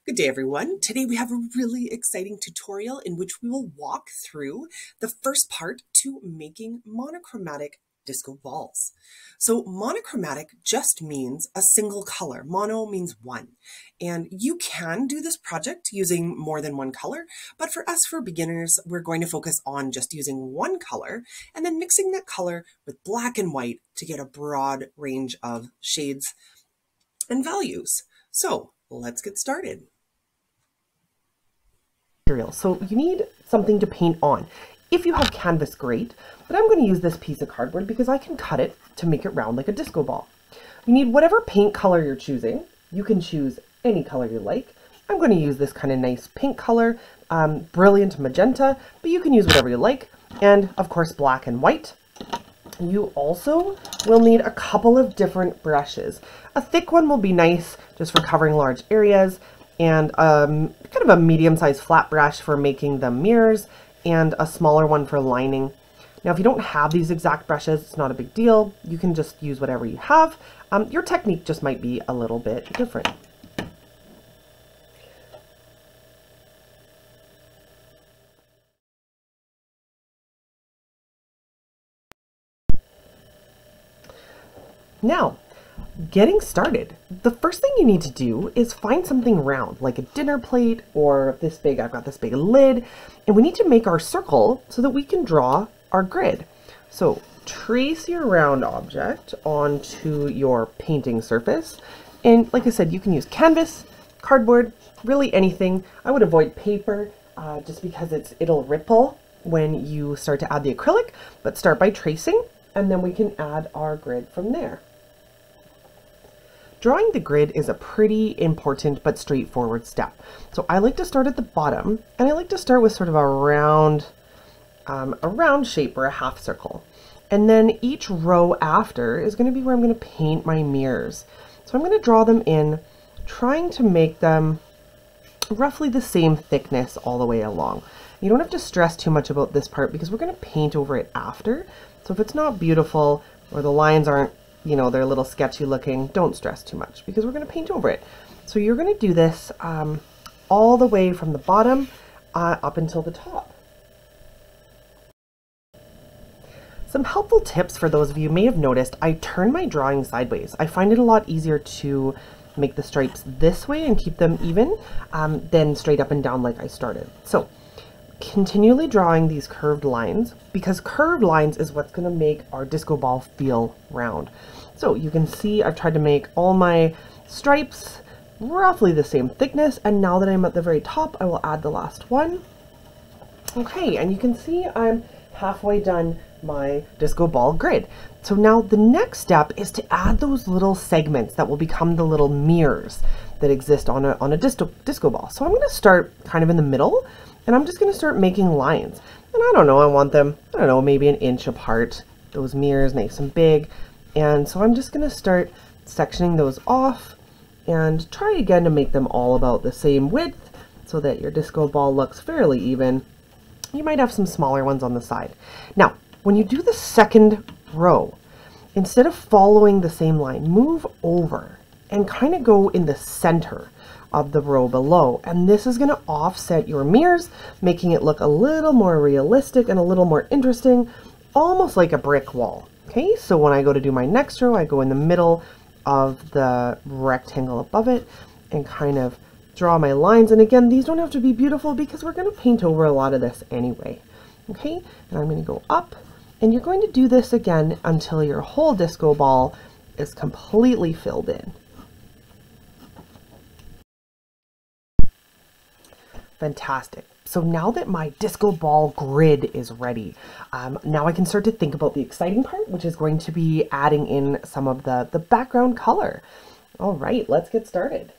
Good day, everyone. Today we have a really exciting tutorial in which we will walk through the first part to making monochromatic disco balls. So monochromatic just means a single color. Mono means one. And you can do this project using more than one color, but for us, for beginners, we're going to focus on just using one color and then mixing that color with black and white to get a broad range of shades and values. So let's get started. So you need something to paint on. If you have canvas, great, but I'm going to use this piece of cardboard because I can cut it to make it round like a disco ball. You need whatever paint color you're choosing. You can choose any color you like. I'm going to use this kind of nice pink color, brilliant magenta, but you can use whatever you like, and of course black and white. You also will need a couple of different brushes. A thick one will be nice just for covering large areas, and kind of a medium-sized flat brush for making the mirrors, and a smaller one for lining. Now, if you don't have these exact brushes, it's not a big deal. You can just use whatever you have. Your technique just might be a little bit different. Now, getting started, the first thing you need to do is find something round, like a dinner plate or this big. I've got this big lid, and we need to make our circle so that we can draw our grid. So trace your round object onto your painting surface. And like I said, you can use canvas, cardboard, really anything. I would avoid paper just because it'll ripple when you start to add the acrylic, but start by tracing, and then we can add our grid from there. Drawing the grid is a pretty important but straightforward step. So I like to start at the bottom, and I like to start with sort of a round shape or a half circle. And then each row after is going to be where I'm going to paint my mirrors. So I'm going to draw them in, trying to make them roughly the same thickness all the way along. You don't have to stress too much about this part because we're going to paint over it after. So if it's not beautiful or the lines aren't, you know, they're a little sketchy looking, don't stress too much because we're going to paint over it. So you're going to do this all the way from the bottom up until the top. Some helpful tips for those of you may have noticed, I turn my drawing sideways. I find it a lot easier to make the stripes this way and keep them even than straight up and down like I started. So continually drawing these curved lines, because curved lines is what's going to make our disco ball feel round. So you can see I've tried to make all my stripes roughly the same thickness, and now that I'm at the very top, I will add the last one. Okay, and you can see I'm halfway done my disco ball grid. So now the next step is to add those little segments that will become the little mirrors that exist on a disco ball. So I'm going to start kind of in the middle, and I'm just going to start making lines. And I don't know, I want them, I don't know, maybe an inch apart, those mirrors nice and big. And so I'm just going to start sectioning those off and try again to make them all about the same width so that your disco ball looks fairly even. You might have some smaller ones on the side. Now, when you do the second row, instead of following the same line, move over and kind of go in the center of the row below, and this is going to offset your mirrors, making it look a little more realistic and a little more interesting, almost like a brick wall. Okay, so when I go to do my next row, I go in the middle of the rectangle above it and kind of draw my lines. And again, these don't have to be beautiful because we're going to paint over a lot of this anyway. Okay, and I'm going to go up, and you're going to do this again until your whole disco ball is completely filled in. Fantastic. So now that my disco ball grid is ready, now I can start to think about the exciting part, which is going to be adding in some of the background color. All right, let's get started.